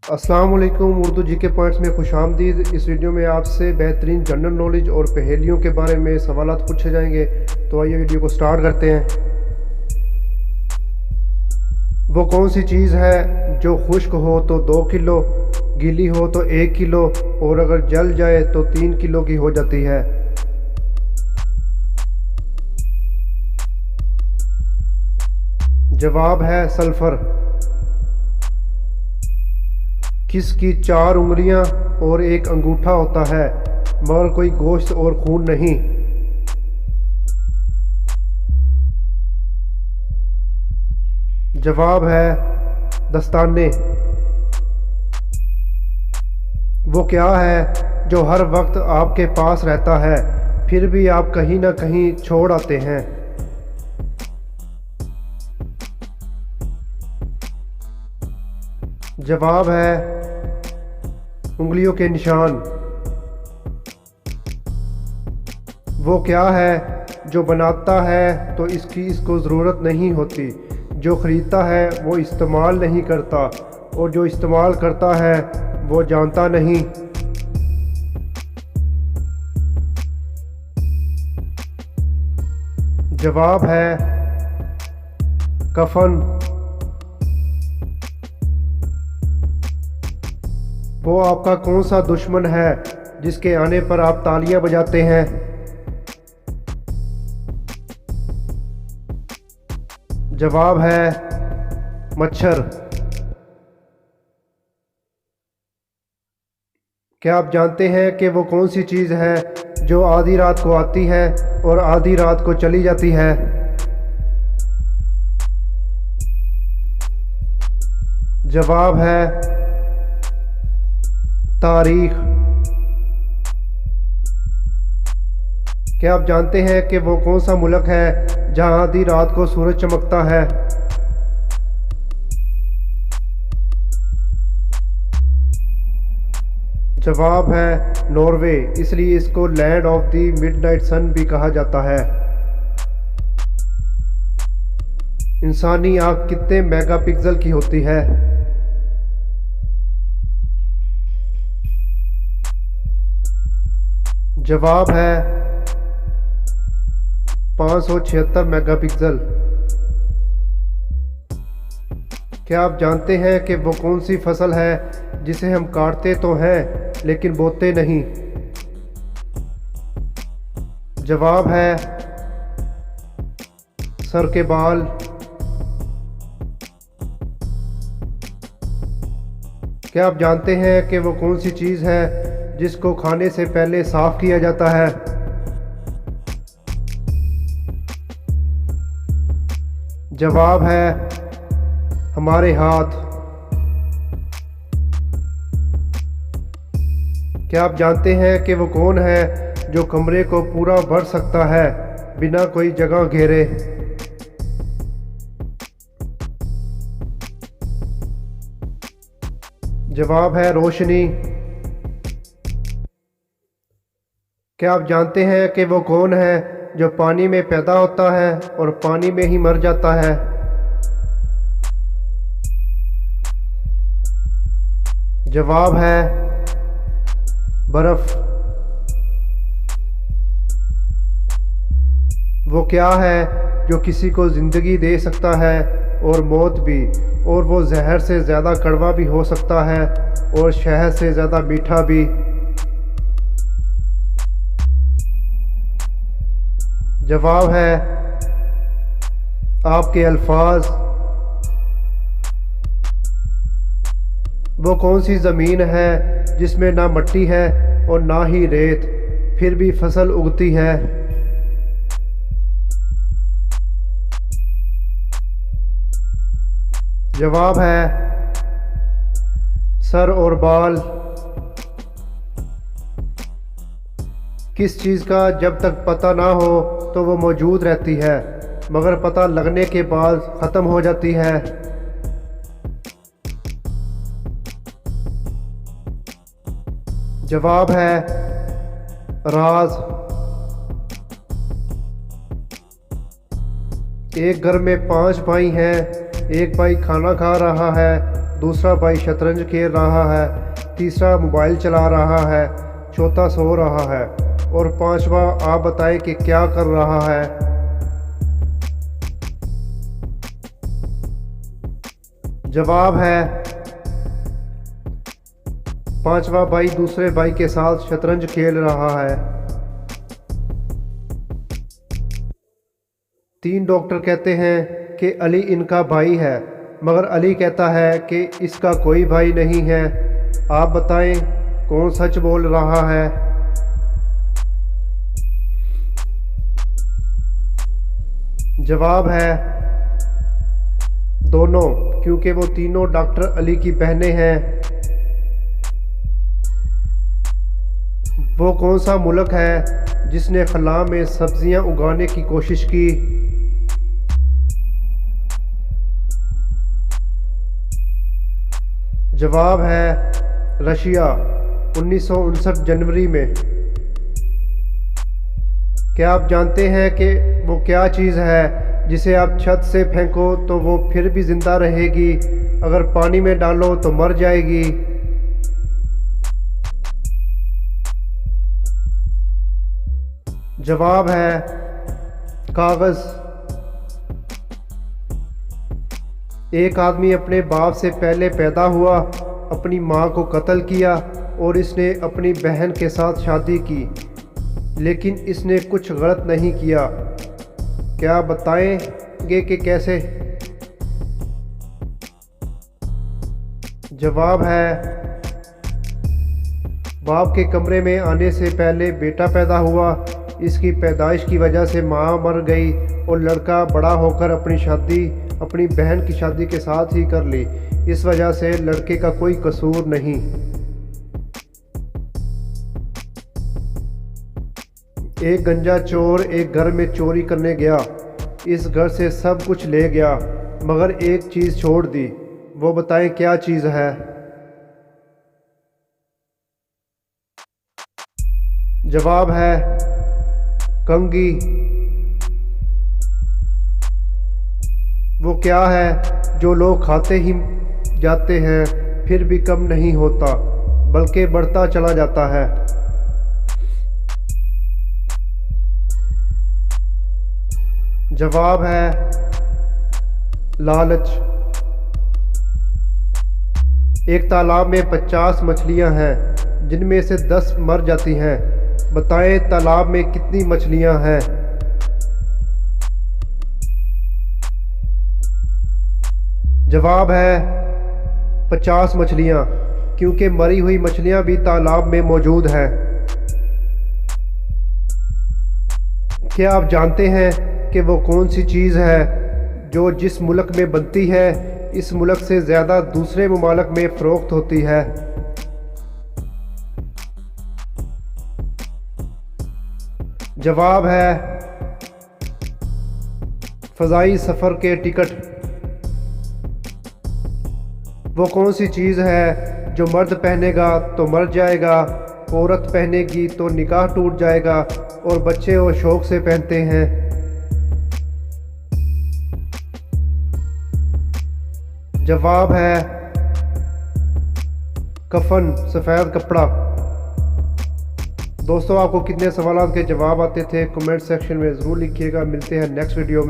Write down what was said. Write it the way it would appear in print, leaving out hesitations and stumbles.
अस्सलाम वालेकुम। Urdu GK points में खुशामदीद। इस वीडियो में आपसे बेहतरीन जनरल नॉलेज और पहेलियों के बारे में सवालात पूछे जाएंगे। तो आइए वीडियो को स्टार्ट करते हैं। वो कौन सी चीज़ है जो खुश्क हो तो 2 किलो, गीली हो तो 1 किलो और अगर जल जाए तो 3 किलो की हो जाती है? जवाब है सल्फर। किसकी 4 उंगलियां और 1 अंगूठा होता है मगर कोई गोश्त और खून नहीं? जवाब है दस्ताने। वो क्या है जो हर वक्त आपके पास रहता है फिर भी आप कहीं ना कहीं छोड़ आते हैं? जवाब है उंगलियों के निशान। वो क्या है जो बनाता है तो इसको ज़रूरत नहीं होती, जो ख़रीदता है वो इस्तेमाल नहीं करता और जो इस्तेमाल करता है वो जानता नहीं? जवाब है कफन। वो आपका कौन सा दुश्मन है जिसके आने पर आप तालियां बजाते हैं? जवाब है मच्छर। क्या आप जानते हैं कि वो कौन सी चीज़ है जो आधी रात को आती है और आधी रात को चली जाती है? जवाब है तारीख। क्या आप जानते हैं कि वो कौन सा मुल्क है जहां आधी रात को सूरज चमकता है? जवाब है नॉर्वे, इसलिए इसको लैंड ऑफ द मिडनाइट सन भी कहा जाता है। इंसानी आँख कितने मेगापिक्सल की होती है? जवाब है 576 मेगापिक्सल। क्या आप जानते हैं कि वो कौन सी फसल है जिसे हम काटते तो हैं लेकिन बोते नहीं? जवाब है सर के बाल। क्या आप जानते हैं कि वो कौन सी चीज़ है जिसको खाने से पहले साफ किया जाता है? जवाब है हमारे हाथ। क्या आप जानते हैं कि वो कौन है जो कमरे को पूरा भर सकता है बिना कोई जगह घेरे? जवाब है रोशनी। क्या आप जानते हैं कि वो कौन है जो पानी में पैदा होता है और पानी में ही मर जाता है? जवाब है बर्फ। वो क्या है जो किसी को ज़िंदगी दे सकता है और मौत भी, और वो जहर से ज़्यादा कड़वा भी हो सकता है और शहद से ज़्यादा मीठा भी? जवाब है आपके अल्फाज। वो कौन सी ज़मीन है जिसमें ना मिट्टी है और ना ही रेत फिर भी फसल उगती है? जवाब है सर और बाल। किस चीज़ का जब तक पता ना हो तो वो मौजूद रहती है मगर पता लगने के बाद ख़त्म हो जाती है? जवाब है राज। एक घर में 5 भाई हैं, एक भाई खाना खा रहा है दूसरा भाई शतरंज खेल रहा है, तीसरा मोबाइल चला रहा है, चौथा सो रहा है और पांचवा आप बताएं कि क्या कर रहा है। जवाब है पांचवा भाई दूसरे भाई के साथ शतरंज खेल रहा है। 3 डॉक्टर कहते हैं कि अली इनका भाई है, मगर अली कहता है कि इसका कोई भाई नहीं है। आप बताएं कौन सच बोल रहा है। जवाब है दोनों, क्योंकि वो तीनों डॉक्टर अली की बहनें हैं। वो कौन सा मुल्क है जिसने खला में सब्जियां उगाने की कोशिश की। जवाब है रशिया, 1959 जनवरी में। क्या आप जानते हैं कि वो क्या चीज़ है जिसे आप छत से फेंको तो वो फिर भी ज़िंदा रहेगी, अगर पानी में डालो तो मर जाएगी। जवाब है कागज़। एक आदमी अपने बाप से पहले पैदा हुआ, अपनी माँ को कत्ल किया और इसने अपनी बहन के साथ शादी की, लेकिन इसने कुछ गलत नहीं किया। क्या बताएंगे कि कैसे। जवाब है बाप के कमरे में आने से पहले बेटा पैदा हुआ, इसकी पैदाइश की वजह से माँ मर गई और लड़का बड़ा होकर अपनी शादी अपनी बहन की शादी के साथ ही कर ली। इस वजह से लड़के का कोई कसूर नहीं। एक गंजा चोर एक घर में चोरी करने गया, इस घर से सब कुछ ले गया मगर एक चीज़ छोड़ दी। वो बताएं क्या चीज़ है। जवाब है कंघी। वो क्या है जो लोग खाते ही जाते हैं फिर भी कम नहीं होता बल्कि बढ़ता चला जाता है। जवाब है लालच। एक तालाब में 50 मछलियां हैं जिनमें से 10 मर जाती हैं। बताएं तालाब में कितनी मछलियां हैं। जवाब है 50 मछलियां, क्योंकि मरी हुई मछलियां भी तालाब में मौजूद हैं। क्या आप जानते हैं कि वो कौन सी चीज़ है जो जिस मुल्क में बनती है इस मुल्क से ज़्यादा दूसरे ममालिक में फ़रोख्त होती है। जवाब है फ़ज़ाई सफ़र के टिकट। वो कौन सी चीज़ है जो मर्द पहनेगा तो मर जाएगा, औरत पहनेगी तो निकाह टूट जाएगा और बच्चे वो शौक से पहनते हैं। जवाब है कफन, सफ़ेद कपड़ा। दोस्तों आपको कितने सवालों के जवाब आते थे कमेंट सेक्शन में ज़रूर लिखिएगा। मिलते हैं नेक्स्ट वीडियो में।